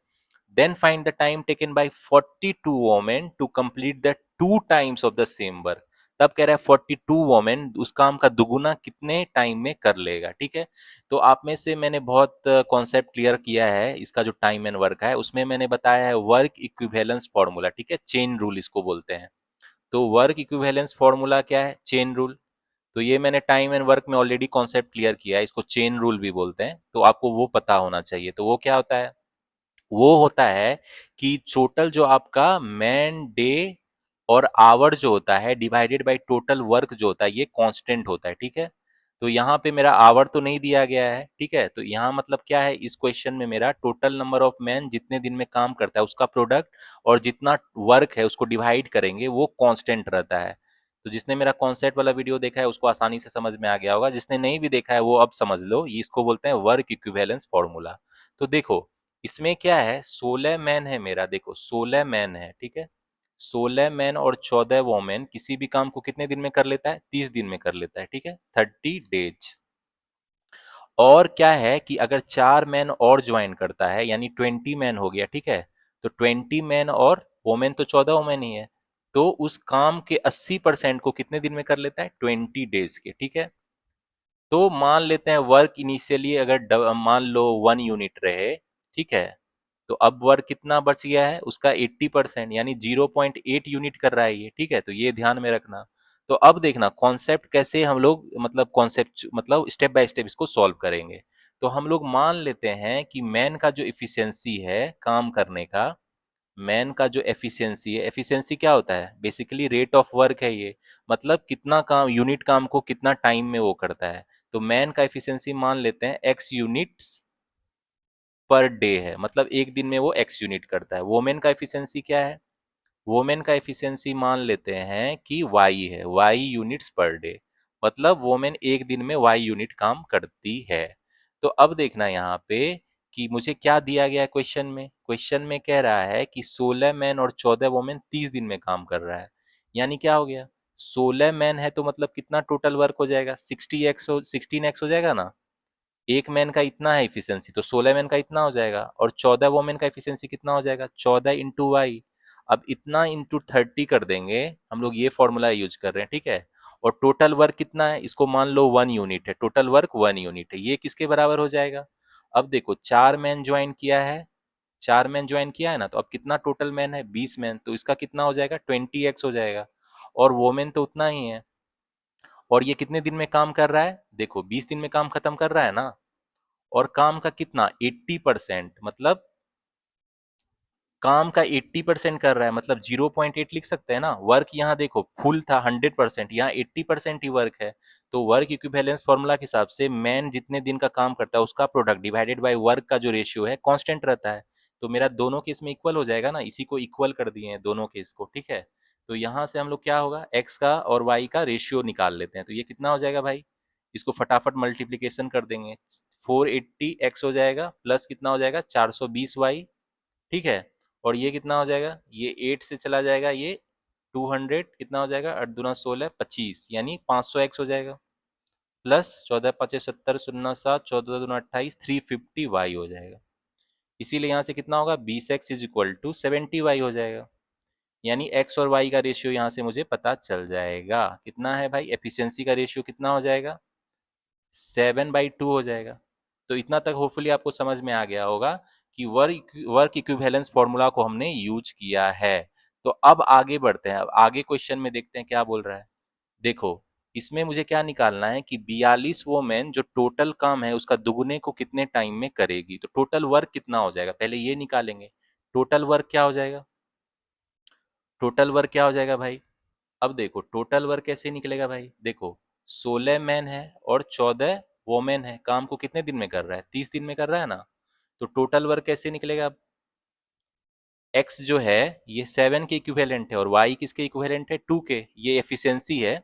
Then find the time taken by 42 women to complete the 2 times of the same work। तब कह रहा है 42 वोमेन उस काम का दुगुना कितने टाइम में कर लेगा, ठीक है। तो आप में से मैंने बहुत कॉन्सेप्ट क्लियर किया है, इसका जो टाइम एंड वर्क है उसमें मैंने बताया है वर्क इक्विवेलेंस फॉर्मूला, ठीक है, चेन रूल इसको बोलते हैं। तो वर्क इक्विवेलेंस फॉर्मूला क्या है चेन रूल। तो ये मैंने टाइम एंड वर्क में ऑलरेडी कॉन्सेप्ट क्लियर किया है, इसको चेन रूल भी बोलते हैं, तो आपको वो पता होना चाहिए। तो वो क्या होता है, वो होता है कि टोटल जो आपका मैन डे और आवर जो होता है डिवाइडेड बाय टोटल वर्क जो होता है ये कांस्टेंट होता है, ठीक है। तो यहाँ पे मेरा आवर तो नहीं दिया गया है, ठीक है। तो यहाँ मतलब क्या है इस क्वेश्चन में मेरा टोटल नंबर ऑफ मैन जितने दिन में काम करता है उसका प्रोडक्ट और जितना वर्क है उसको डिवाइड करेंगे वो कांस्टेंट रहता है। तो जिसने मेरा कॉन्सेप्ट वाला वीडियो देखा है उसको आसानी से समझ में आ गया होगा, जिसने नहीं भी देखा है वो अब समझ लो, ये इसको बोलते हैं वर्क इक्विवेलेंस फॉर्मूला। तो देखो इसमें क्या है 16 मैन है मेरा, देखो 16 मैन है, ठीक है। 16 मैन और 14 वोमेन किसी भी काम को कितने दिन में कर लेता है 30 दिन में कर लेता है, ठीक है, 30 डेज। और क्या है कि अगर 4 मैन और ज्वाइन करता है यानी 20 मैन हो गया, ठीक है। तो 20 मैन और वोमेन तो 14 वोमेन ही है, तो उस काम के 80% को कितने दिन में कर लेता है 20 डेज के, ठीक है। तो मान लेते हैं वर्क इनिशियली अगर मान लो 1 यूनिट रहे, ठीक है। तो अब वर्क कितना बच गया है उसका 80%, यानी 0.8 यूनिट कर रहा है ये, ठीक है। तो ये ध्यान में रखना। तो अब देखना कॉन्सेप्ट कैसे हम लोग मतलब कॉन्सेप्ट मतलब स्टेप बाय स्टेप इसको सॉल्व करेंगे। तो हम लोग मान लेते हैं कि मैन का जो एफिशिएंसी है काम करने का, मैन का जो एफिशिएंसी है, एफिशिएंसी क्या होता है बेसिकली रेट ऑफ वर्क है ये, मतलब कितना काम यूनिट काम को कितना टाइम में वो करता है। तो मैन का एफिशिएंसी मान लेते हैं x यूनिट्स पर डे है, मतलब एक दिन में वो x यूनिट करता है। वोमेन का एफिशिएंसी क्या है, वोमेन का एफिशिएंसी मान लेते हैं कि वाई है, वाई यूनिट्स पर डे, मतलब वोमेन एक दिन में वाई यूनिट काम करती है। तो अब देखना यहाँ पे कि मुझे क्या दिया गया है क्वेश्चन में। क्वेश्चन में कह रहा है कि 16 मैन और 14 वोमेन 30 दिन में काम कर रहा है। यानी क्या हो गया, 16 मैन है तो मतलब कितना टोटल वर्क हो जाएगा, 16x हो जाएगा ना। एक मैन का इतना है इफिशियंसी, तो 16 मैन का इतना हो जाएगा, और 14 वोमेन का इफिशियंसी कितना हो जाएगा, 14 इंटू वाई। अब इतना इंटू 30 कर देंगे, हम लोग ये फॉर्मूला यूज कर रहे हैं, ठीक है। और टोटल वर्क कितना है, इसको मान लो 1 यूनिट है, टोटल वर्क 1 यूनिट है, ये किसके बराबर हो जाएगा। अब देखो 4 मैन ज्वाइन किया है, 4 मैन ज्वाइन किया है ना, तो अब कितना टोटल मैन है, 20 मैन, तो इसका कितना हो जाएगा, 20x हो जाएगा। और वोमेन तो उतना ही है, और ये कितने दिन में काम कर रहा है, देखो 20 दिन में काम खत्म कर रहा है ना। और काम का कितना, 80%, मतलब काम का 80% कर रहा है, मतलब 0.8 लिख सकते हैं ना। वर्क यहाँ देखो फुल था 100%, यहाँ 80% ही वर्क है। तो वर्क इक्विवेलेंस फॉर्मूला के हिसाब से मैन जितने दिन का काम करता है उसका प्रोडक्ट डिवाइडेड बाय वर्क का जो रेशियो है कांस्टेंट रहता है। तो मेरा दोनों केस में इक्वल हो जाएगा ना, इसी को इक्वल कर दिए हैं दोनों केस को, ठीक है। तो यहाँ से हम लोग क्या होगा, एक्स का और वाई का रेशियो निकाल लेते हैं, तो ये कितना हो जाएगा भाई, इसको फटाफट मल्टीप्लीकेशन कर देंगे। 480x हो जाएगा, प्लस कितना हो जाएगा 420y, ठीक है। और ये कितना हो जाएगा, ये 8 से चला जाएगा, ये 200 कितना हो जाएगा, 8 दूना 16 25, यानी 500x हो जाएगा। प्लस 14 पाँचे 70 शून्य 7 14 दूना 28 350y हो जाएगा। इसीलिए यहाँ से कितना होगा, 20x is equal to 70y हो जाएगा। यानी x और y का रेशियो यहाँ से मुझे पता चल जाएगा, कितना है भाई, एफिशिएंसी का रेशियो कितना हो जाएगा, 7/2 हो जाएगा। तो इतना तक होपफुली आपको समझ में आ गया होगा कि वर्क इक्विवेलेंस फॉर्मूला को हमने यूज किया है। तो अब आगे बढ़ते हैं, अब आगे क्वेश्चन में देखते हैं क्या बोल रहा है। देखो इसमें मुझे क्या निकालना है कि 42 वोमेन जो टोटल काम है उसका दुगने को कितने टाइम में करेगी, तो टोटल वर्क कितना हो जाएगा, पहले ये निकालेंगे। टोटल वर्क क्या हो जाएगा, टोटल वर्क क्या हो जाएगा भाई। अब देखो टोटल वर्क कैसे निकलेगा भाई, देखो 16 मैन है और 14 वोमेन है, काम को कितने दिन में कर रहा है, 30 दिन में कर रहा है ना। तो टोटल वर्क कैसे निकलेगा, एक्स जो है ये 7 के इक्विवेलेंट है और वाई किसके इक्विवेलेंट है, 2 के। ये एफिशिएंसी है,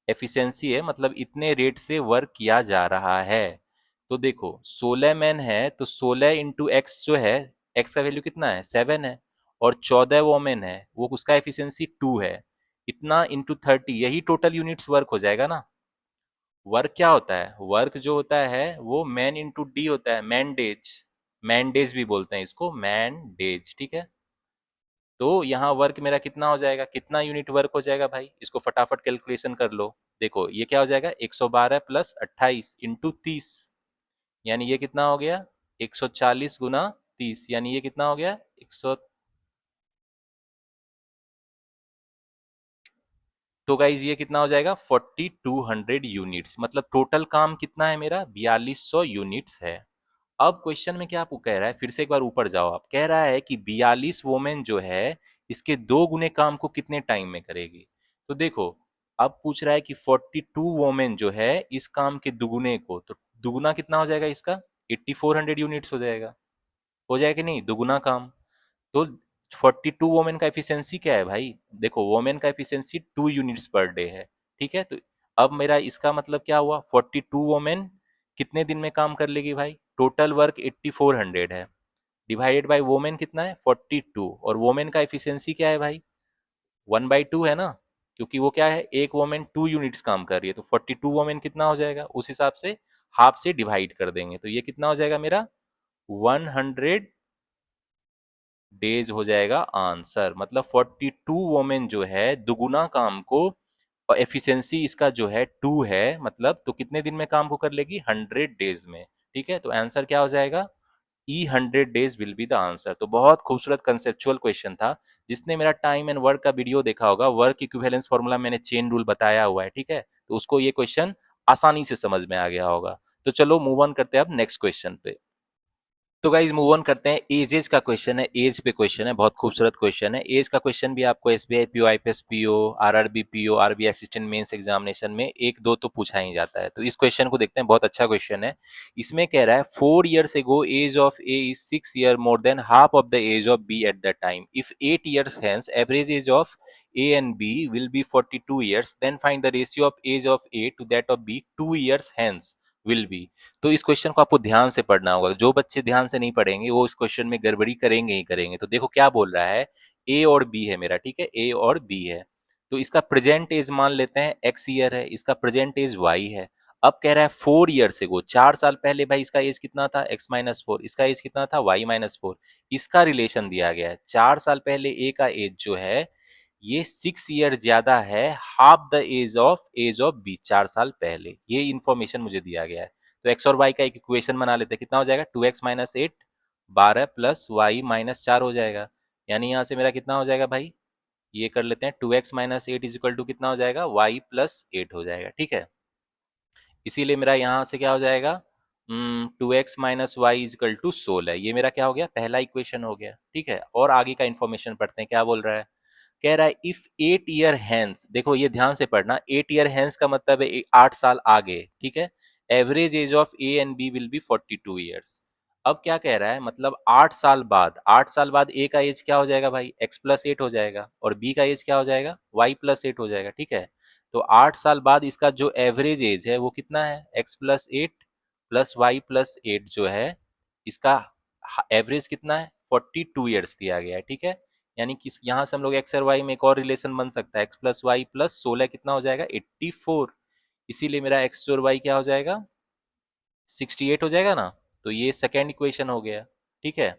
एफिशिएंसी है मतलब इतने रेट से वर्क किया जा रहा है। तो देखो 16 मैन है तो 16 इंटू एक्स जो है, एक्स का वैल्यू कितना है 7 है, और 14 वोमेन है वो उसका एफिशिएंसी 2 है, इतना इंटू 30, यही टोटल यूनिट्स वर्क हो जाएगा ना। वर्क क्या होता है, वर्क जो होता है वो मैन इंटू डी होता है, मैन डेज, मैन डेज भी बोलते हैं इसको, मैन डेज, ठीक है। तो यहाँ वर्क मेरा कितना हो जाएगा, कितना यूनिट वर्क हो जाएगा भाई, इसको फटाफट कैलकुलेशन कर लो। देखो ये क्या हो जाएगा, 112 प्लस 28 इंटू 30, यानी ये कितना हो गया, 140 गुना 30, यानी ये कितना हो गया 100। तो गाइज ये कितना हो जाएगा 4200 यूनिट्स, मतलब टोटल काम कितना है मेरा 4200 यूनिट्स है। अब क्वेश्चन में क्या आपको कह रहा है, फिर से एक बार ऊपर जाओ, आप कह रहा है कि 42 वोमेन जो है इसके दो गुने काम को कितने टाइम में करेगी। तो देखो अब पूछ रहा है कि 42 वोमेन जो है इस काम के दुगुने को, तो दुगुना कितना हो जाएगा इसका, 8400 यूनिट्स हो जाएगा, हो जाएगा कि नहीं, दुगुना काम। तो 42 वोमेन का एफिशिएंसी क्या है भाई, देखो वोमेन का एफिशिएंसी 2 यूनिट्स पर डे है, ठीक है। तो अब मेरा इसका मतलब क्या हुआ, 42 वोमेन कितने दिन में काम कर लेगी भाई, टोटल वर्क 8400 है, डिवाइडेड बाय वोमेन कितना है 42, और वोमेन का एफिशिएंसी क्या है भाई 1/2 है ना, क्योंकि वो क्या है एक वोमेन 2 यूनिट्स काम कर रही है, तो 42 वोमेन कितना हो जाएगा, उस हिसाब से हाफ से डिवाइड कर देंगे, तो ये कितना हो जाएगा मेरा 100 डेज हो जाएगा आंसर। मतलब 42 वोमेन जो है दुगुना काम को, और एफिशिएंसी इसका जो है 2 है, मतलब तो कितने दिन में काम को कर लेगी 100 डेज में, ठीक है। तो आंसर क्या हो जाएगा, ई 100 days will be the answer. तो बहुत खूबसूरत कंसेप्चुअल क्वेश्चन था। जिसने मेरा टाइम एंड वर्क का वीडियो देखा होगा, वर्क इक्विवेलेंस फॉर्मूला मैंने चेन रूल बताया हुआ है, ठीक है, तो उसको ये क्वेश्चन आसानी से समझ में आ गया होगा। तो चलो मूव ऑन करते हैं अब नेक्स्ट क्वेश्चन पे। तो गाइज मूव ऑन करते हैं। एजेस का क्वेश्चन है, एज पे क्वेश्चन है, बहुत खूबसूरत क्वेश्चन है। एज का क्वेश्चन भी आपको SBI PO, IPS PO, RRB PO, RB assistant mains examination में एक दो तो पूछा ही जाता है। तो इस क्वेश्चन को देखते हैं, बहुत अच्छा क्वेश्चन है। इसमें कह रहा है 4 years ago age of A is 6 year more than half of the age of B at the time. If 8 years hence average age of A and B will be 42 years, then find the ratio of age of A to that of B 2 years hence will be. तो इस question को आपको ध्यान से पढ़ना होगा। जो बच्चे ध्यान से नहीं पढ़ेंगे वो इस क्वेश्चन में गड़बड़ी करेंगे ही करेंगे। तो देखो क्या बोल रहा है, ए और बी है मेरा, ठीक है, ए और बी है। तो इसका प्रेजेंट एज मान लेते हैं एक्स ईयर है, इसका प्रेजेंट एज वाई है। अब कह रहा है 4 year से गो, 4 साल पहले भाई इसका एज कितना था, x-4, इसका एज कितना था, y-4। इसका रिलेशन दिया गया है, 4 साल पहले ए का एज जो है ये 6 year ज्यादा है half the age of B, 4 साल पहले। ये इंफॉर्मेशन मुझे दिया गया है। तो एक्स और वाई का एक इक्वेशन बना लेते हैं। कितना हो जाएगा, 2x-8, 12 प्लस वाई -4 हो जाएगा। यानी यहाँ से मेरा कितना हो जाएगा भाई, ये कर लेते हैं, 2x-8 इज इक्वल टू कितना हो जाएगा, y+8 हो जाएगा, ठीक है। इसीलिए मेरा यहाँ से क्या हो जाएगा, 2x - y is equal to 16। ये मेरा क्या हो गया, पहला इक्वेशन हो गया, ठीक है। और आगे का इन्फॉर्मेशन पढ़ते हैं, क्या बोल रहा है। कह रहा है इफ 8 year हैंस, देखो ये ध्यान से पढ़ना, 8 year हैंस का मतलब है 8 साल आगे, ठीक है। Average age of A and B will be 42 years। अब क्या कह रहा है, मतलब 8 साल बाद, 8 साल बाद ए का एज क्या हो जाएगा भाई, x+8 हो जाएगा, और बी का एज क्या हो जाएगा, y+8 हो जाएगा, ठीक है। तो 8 साल बाद इसका जो एवरेज एज है वो कितना है, x+8 प्लस y+8 जो है, इसका एवरेज कितना है, 42 years दिया गया है, ठीक है। यानी कि यहाँ से हम लोग एक्स और वाई में एक और रिलेशन बन सकता है, x+y+16 कितना हो जाएगा, 84। इसीलिए मेरा एक्स और वाई क्या हो जाएगा, 68 हो जाएगा ना। तो ये सेकेंड इक्वेशन हो गया, ठीक है।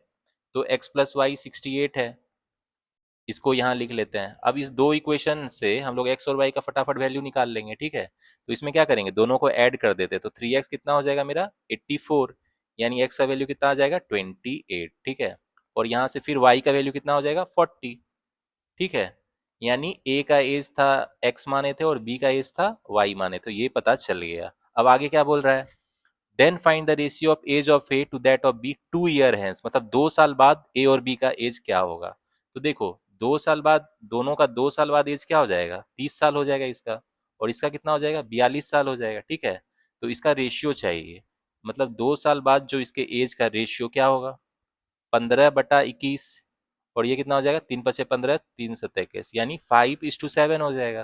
तो x+y 68 है, इसको यहाँ लिख लेते हैं। अब इस दो इक्वेशन से हम लोग एक्स और वाई का फटाफट वैल्यू निकाल लेंगे, ठीक है। तो इसमें क्या करेंगे, दोनों को ऐड कर देते हैं। तो 3x कितना हो जाएगा मेरा, 84, यानी x का वैल्यू कितना आ जाएगा, 28, ठीक है। और यहाँ से फिर y का वैल्यू कितना हो जाएगा, 40, ठीक है। यानी a का एज था x माने थे और b का एज था y माने, तो ये पता चल गया। अब आगे क्या बोल रहा है, then find the ratio of age of A to that of B 2 year hence, मतलब 2 साल बाद ए और बी का एज क्या होगा। तो देखो 2 साल बाद, दोनों का 2 साल बाद एज क्या हो जाएगा, 30 साल हो जाएगा इसका, और इसका कितना हो जाएगा, 42 साल हो जाएगा, ठीक है। तो इसका रेशियो चाहिए, मतलब 2 साल बाद जो इसके एज का रेशियो क्या होगा, 15/21, और ये कितना हो जाएगा, 3×5 = 15, 3×7 = 21, यानी 5:7 हो जाएगा।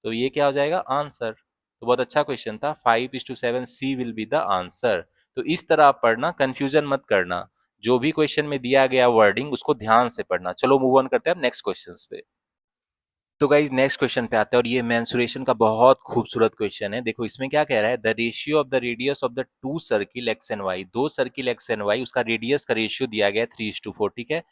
तो ये क्या हो जाएगा, आंसर। तो बहुत अच्छा क्वेश्चन था, 5:7, सी विल बी द आंसर। तो इस तरह आप पढ़ना, कंफ्यूजन मत करना। जो भी क्वेश्चन में दिया गया वर्डिंग उसको ध्यान से पढ़ना। चलो मूव ऑन करते हैं अब नेक्स्ट क्वेश्चन पे। तो गाइज नेक्स्ट क्वेश्चन पे आते हैं, और ये मेंसुरेशन का बहुत खूबसूरत क्वेश्चन है। देखो इसमें क्या कह रहा है, the ratio of the radius of the two circle X and Y, दो सर्किल एक्स एंड वाई, उसका रेडियस का रेशियो दिया गया है 3:4, ठीक है।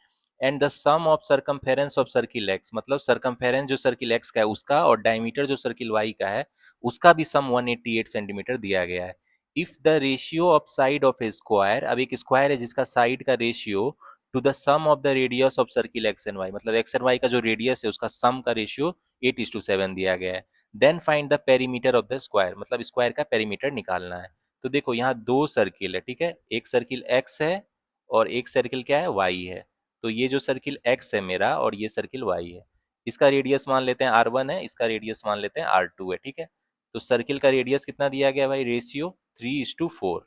And the sum of circumference of circle X, मतलब सरकमफेरेंस जो सर्किल एक्स का है उसका, और डायमीटर जो सर्किल वाई का है उसका भी सम 188 सेंटीमीटर दिया गया है। If the ratio of side of a square, अब एक स्क्वायर है जिसका साइड का ratio to the sum of the radius of circle X and Y, मतलब एक्स एंड वाई का जो रेडियस है उसका सम का रेशियो 8:7 दिया गया है। Then find the perimeter of the square, मतलब स्क्वायर का पेरीमीटर निकालना है। तो देखो यहाँ दो सर्किल है, ठीक है, एक सर्किल एक्स है और एक सर्किल क्या है, वाई है। तो ये जो सर्किल एक्स है मेरा और ये सर्किल वाई है, इसका रेडियस मान लेते हैं R1 है, इसका रेडियस मान लेते हैं R2 है, ठीक है। तो सर्किल का रेडियस कितना दिया गया भाई, रेशियो 3:4,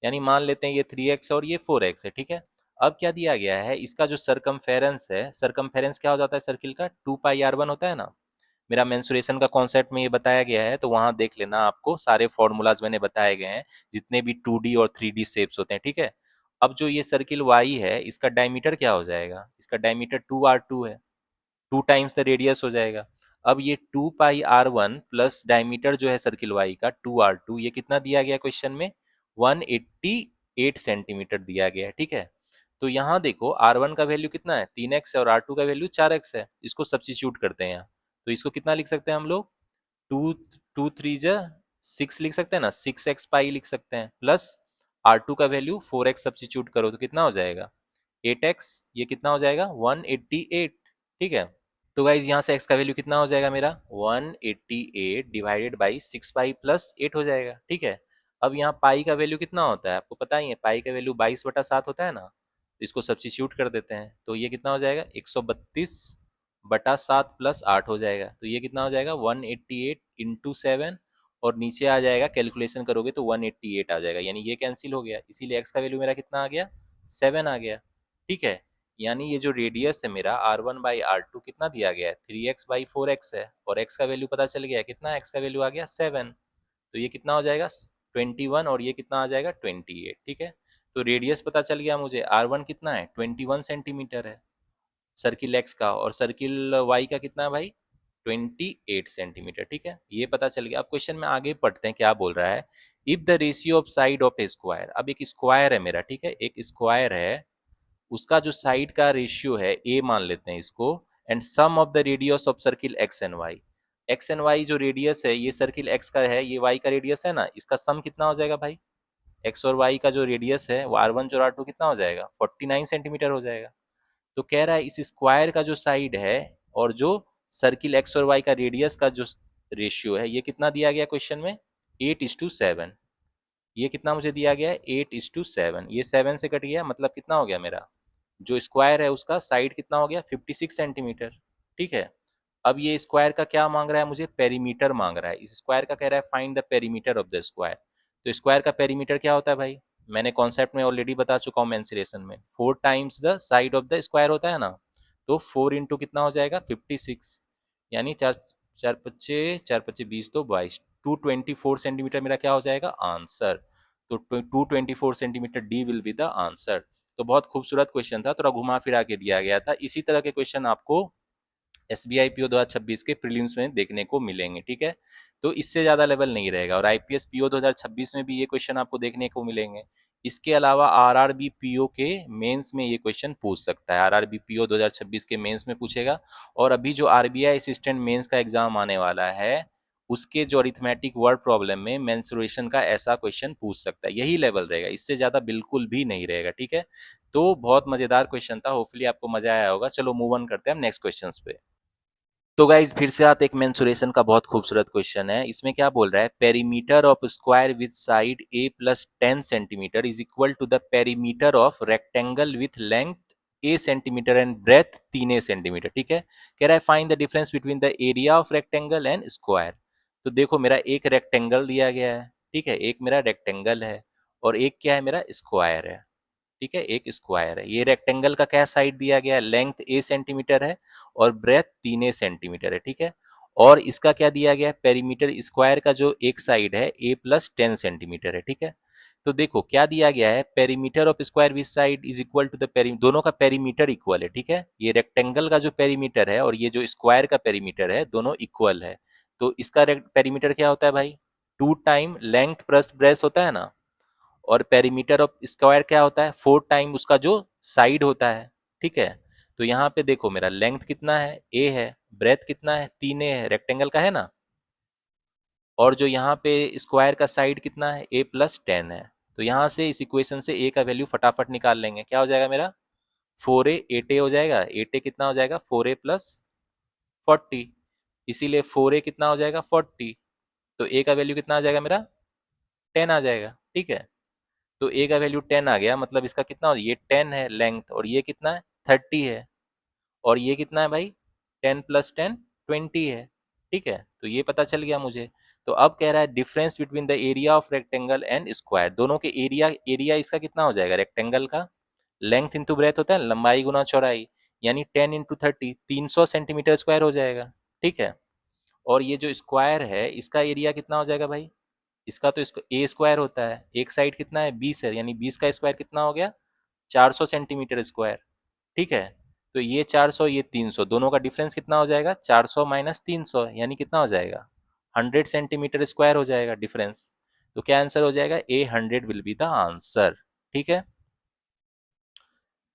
यानी मान लेते हैं ये 3x और ये 4x है, ठीक है। अब क्या दिया गया है, इसका जो सरकमफेरेंस है, सरकमफेरेंस क्या हो जाता है सर्किल का, 2πr1 होता है ना। मेरा मेंसुरेशन का कॉन्सेप्ट में ये बताया गया है, तो वहां देख लेना, आपको सारे फॉर्मूलाज मैंने बताए गए हैं, जितने भी 2D और 3D शेप्स होते हैं, ठीक है। अब जो ये सर्किल y है इसका डायमीटर क्या हो जाएगा, इसका डायमीटर 2r2 है, 2 टाइम्स द रेडियस हो जाएगा। अब ये 2πr1 प्लस डायमीटर जो है सर्किल वाई का 2r2, ये कितना दिया गया क्वेश्चन में, 188 सेंटीमीटर दिया गया है, ठीक है। तो यहाँ देखो R1 का वैल्यू कितना है, 3x है, और R2 का वैल्यू 4x है। इसको सब्स्टिट्यूट करते हैं यहाँ, तो इसको कितना लिख सकते हैं हम लोग, 2 2 3 6 लिख सकते हैं ना, 6x पाई लिख सकते हैं, प्लस R2 का वैल्यू 4x सब्स्टिट्यूट करो तो कितना हो जाएगा, 8x, ये कितना हो जाएगा, 188, ठीक है। तो गाइज यहाँ से x का वैल्यू कितना हो जाएगा मेरा, 188 डिवाइडेड बाई 6 पाई प्लस 8 हो जाएगा, ठीक है। अब यहाँ पाई का वैल्यू कितना होता है आपको पता ही है, पाई का वैल्यू 22/7 होता है ना, तो इसको सब्स्टिट्यूट कर देते हैं, तो ये कितना हो जाएगा 132/7 प्लस 8 हो जाएगा, तो ये कितना हो जाएगा 188 इंटू 7, और नीचे आ जाएगा कैलकुलेशन करोगे तो 188 आ जाएगा, यानी ये कैंसिल हो गया, इसीलिए एक्स का वैल्यू मेरा कितना आ गया 7 आ गया। ठीक है, यानी ये जो रेडियस है मेरा R1/R2 कितना दिया गया है 3x/4x है, और x का वैल्यू पता चल गया कितना, x का वैल्यू आ गया 7, तो ये कितना हो जाएगा 21, और ये कितना आ जाएगा 28। ठीक है, तो रेडियस पता चल गया मुझे, R1 कितना है 21 सेंटीमीटर है सर्किल एक्स का, और सर्किल वाई का कितना है भाई 28 सेंटीमीटर। ठीक है, ये पता चल गया। अब क्वेश्चन में आगे पढ़ते हैं क्या बोल रहा है। If the ratio of side of a square, अब एक स्क्वायर है मेरा, ठीक है, एक स्क्वायर है, उसका जो साइड का रेशियो है ए मान लेते हैं इसको, and sum of the radius of circle X and Y, X and Y जो रेडियस है, ये सर्किल एक्स का है, ये वाई का रेडियस है ना, इसका सम कितना हो जाएगा भाई, एक्स और वाई का जो रेडियस है वो R1 और R2 कितना हो जाएगा 49 सेंटीमीटर हो जाएगा। तो कह रहा है इस स्क्वायर का जो साइड है और जो सर्किल एक्स और वाई का रेडियस का जो रेशियो है, ये कितना दिया गया क्वेश्चन में 8:7, ये कितना मुझे दिया गया है 8:7, ये 7 से कट गया, मतलब कितना हो गया मेरा जो स्क्वायर है उसका साइड कितना हो गया 56 सेंटीमीटर। ठीक है, अब ये स्क्वायर का क्या मांग रहा है मुझे, पेरीमीटर मांग रहा है, इस स्क्वायर का कह रहा है find the perimeter of the square. तो स्क्वायर का पेरीमीटर क्या होता है भाई, मैंने कॉन्सेप्ट में ऑलरेडी बता चुका हूँ मेंसुरेशन में, 4 times the side of the square होता है ना, तो 4 इंटू कितना हो जाएगा 56, यानी चार, चार पच्चे 20 तो 22, 224 सेंटीमीटर मेरा क्या हो जाएगा आंसर। तो 224 centimetre D will be the answer. तो बहुत खूबसूरत क्वेश्चन था, थोड़ा घुमा फिरा के दिया गया था, इसी तरह के क्वेश्चन आपको SBI PO 2026 के प्रीलिम्स में देखने को मिलेंगे। ठीक है, तो इससे ज्यादा लेवल नहीं रहेगा, और IPS PO 2026 में भी ये क्वेश्चन आपको देखने को मिलेंगे। इसके अलावा RRB PO के मेंस में ये क्वेश्चन पूछ सकता है, RRB PO 2026 के मेंस में पूछेगा, और अभी जो RBI असिस्टेंट मेंस का एग्जाम आने वाला है उसके जो अरिथमेटिक वर्ड प्रॉब्लम में मेंसुरेशन का ऐसा क्वेश्चन पूछ सकता है, यही लेवल रहेगा, इससे ज्यादा बिल्कुल भी नहीं रहेगा। ठीक है, तो बहुत मजेदार क्वेश्चन था, होपफुली आपको मजा आया होगा। चलो मूव ऑन करते हैं हम नेक्स्ट क्वेश्चन पे। तो गाइज फिर से आते एक मेंसुरेशन का बहुत खूबसूरत क्वेश्चन है, इसमें क्या बोल रहा है, perimeter of square with side A plus 10 centimetre is equal to the perimeter of rectangle with length A centimetre and breadth 3 centimetre. ठीक है, कह रहा है find the difference between the area of rectangle and square. तो देखो मेरा एक rectangle दिया गया है, ठीक है, एक मेरा रेक्टेंगल है, और एक क्या है मेरा स्क्वायर है। ठीक है, एक स्क्वायर है, ये रेक्टेंगल का क्या साइड दिया गया है, लेंथ ए सेंटीमीटर है और ब्रेथ 3 सेंटीमीटर है। ठीक है, और इसका क्या दिया गया है, पेरीमीटर स्क्वायर का जो एक साइड है ए प्लस 10 सेंटीमीटर है। ठीक है, तो देखो क्या दिया गया है, perimeter of square with side is equal to the दोनों का पेरीमीटर इक्वल है। ठीक है, ये रेक्टेंगल का जो पेरीमीटर है और ये जो स्क्वायर का पेरीमीटर है दोनों इक्वल है, तो इसका पेरीमीटर क्या होता है भाई 2 टाइम लेंथ प्लस ब्रेथ होता है ना, और पेरीमीटर ऑफ स्क्वायर क्या होता है 4 टाइम उसका जो साइड होता है। ठीक है, तो यहाँ पे देखो मेरा लेंथ कितना है ए है, ब्रेथ कितना है 3 है, रेक्टेंगल का है ना, और जो यहाँ पे स्क्वायर का साइड कितना है ए प्लस 10 है। तो यहाँ से इस इक्वेशन से ए का वैल्यू फटाफट निकाल लेंगे, क्या हो जाएगा मेरा 4a 8a हो जाएगा, 8a कितना हो जाएगा 4a प्लस 40, इसीलिए 4a कितना हो जाएगा 40, तो ए का वैल्यू कितना आ जाएगा मेरा 10 आ जाएगा। ठीक है, तो ए का वैल्यू 10 आ गया, मतलब इसका कितना हो, ये 10 है लेंथ, और ये कितना है 30 है, और ये कितना है भाई 10 प्लस 10 20 है। ठीक है, तो ये पता चल गया मुझे। तो अब कह रहा है difference between the area of rectangle and square, दोनों के एरिया, एरिया इसका कितना हो जाएगा रेक्टेंगल का, लेंथ इंटू ब्रेथ होता है लंबाई गुना चौड़ाई, यानी 10 इंटू 30 300 सेंटीमीटर स्क्वायर हो जाएगा। ठीक है, और ये जो स्क्वायर है इसका एरिया कितना हो जाएगा भाई, इसका तो इसको ए स्क्वायर होता है, एक साइड कितना है 20 है, यानी 20 का स्क्वायर कितना हो गया 400 सेंटीमीटर स्क्वायर। ठीक है, तो ये 400 ये 300, दोनों का डिफरेंस कितना हो जाएगा 400 माइनस 300, यानी कितना हो जाएगा 100 सेंटीमीटर स्क्वायर हो जाएगा डिफरेंस। तो क्या आंसर हो जाएगा ए 100 विल बी द आंसर। ठीक है,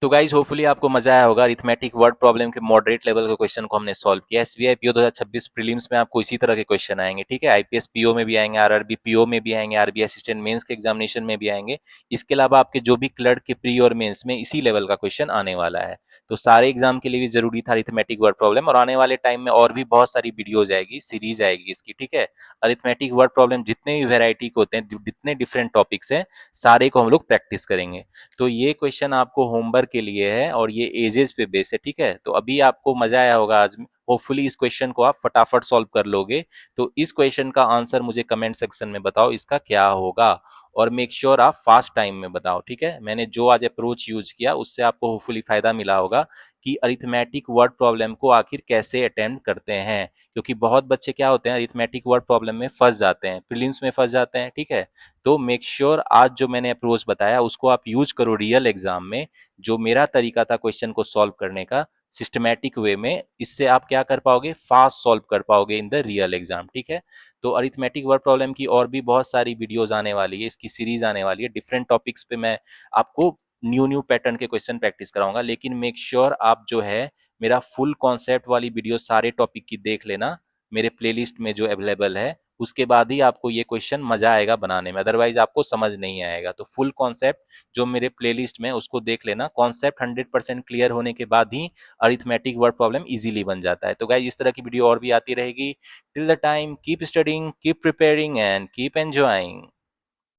तो गाइज होपफुली आपको मजा आया होगा। अरिथमेटिक वर्ड प्रॉब्लम के मॉडरेट लेवल के क्वेश्चन को हमने सॉल्व किया। एसबीआई पीओ 2026 प्रीलिम्स में आपको इसी तरह के क्वेश्चन आएंगे, ठीक है। आईपीएस पीओ में भी आएंगे, आरआरबी पीओ में भी आएंगे, आरबी असिस्टेंट मेंस के एग्जामिनेशन में भी आएंगे। इसके अलावा आपके जो भी क्लर्क के प्री और मेंस में इसी लेवल का क्वेश्चन आने वाला है। तो सारे एग्जाम के लिए भी जरूरी था अरिथमेटिक वर्ड प्रॉब्लम, और आने वाले टाइम में और भी बहुत सारी वीडियोज आएगी, सीरीज आएगी इसकी, ठीक है। अरिथमेटिक वर्ड प्रॉब्लम जितने भी वेराइटी के होते हैं, जितने डिफरेंट टॉपिक्स हैं, सारे को हम लोग प्रैक्टिस करेंगे। तो ये क्वेश्चन आपको होमवर्क के लिए है और ये एजेस पे बेस है, ठीक है। तो अभी आपको मजा आया होगा आज। होपफुली इस क्वेश्चन को आप फटाफट सॉल्व कर लोगे। तो इस क्वेश्चन का आंसर मुझे कमेंट सेक्शन में बताओ, इसका क्या होगा। और मेक श्योर आप फास्ट टाइम में बताओ, ठीक है। मैंने जो आज अप्रोच यूज किया उससे आपको होपफुली फायदा मिला होगा कि अरिथमेटिक वर्ड प्रॉब्लम को आखिर कैसे अटेम्प्ट करते हैं। क्योंकि बहुत बच्चे क्या होते हैं, अरिथमेटिक वर्ड प्रॉब्लम में फंस जाते हैं, प्रीलिम्स में फंस जाते हैं, ठीक है। तो मेक श्योर आज जो मैंने अप्रोच बताया उसको आप यूज करो रियल एग्जाम में। जो मेरा तरीका था क्वेश्चन को सॉल्व करने का सिस्टमैटिक वे में, इससे आप क्या कर पाओगे, फास्ट सॉल्व कर पाओगे इन द रियल एग्जाम, ठीक है। तो अरिथमेटिक वर्ड प्रॉब्लम की और भी बहुत सारी वीडियोज आने वाली है, इसकी सीरीज आने वाली है। डिफरेंट टॉपिक्स पे मैं आपको न्यू न्यू पैटर्न के क्वेश्चन प्रैक्टिस कराऊंगा। लेकिन मेक श्योर आप जो है मेरा फुल कॉन्सेप्ट वाली वीडियो सारे टॉपिक की देख लेना, मेरे प्लेलिस्ट में जो अवेलेबल है। उसके बाद ही आपको ये क्वेश्चन मजा आएगा बनाने में, अदरवाइज आपको समझ नहीं आएगा। तो फुल कॉन्सेप्ट जो मेरे प्लेलिस्ट में उसको देख लेना। कॉन्सेप्ट 100% क्लियर होने के बाद ही अरिथमेटिक वर्ड प्रॉब्लम इजीली बन जाता है। तो गाइस इस तरह की वीडियो और भी आती रहेगी। Till the time keep studying, keep preparing and keep enjoying.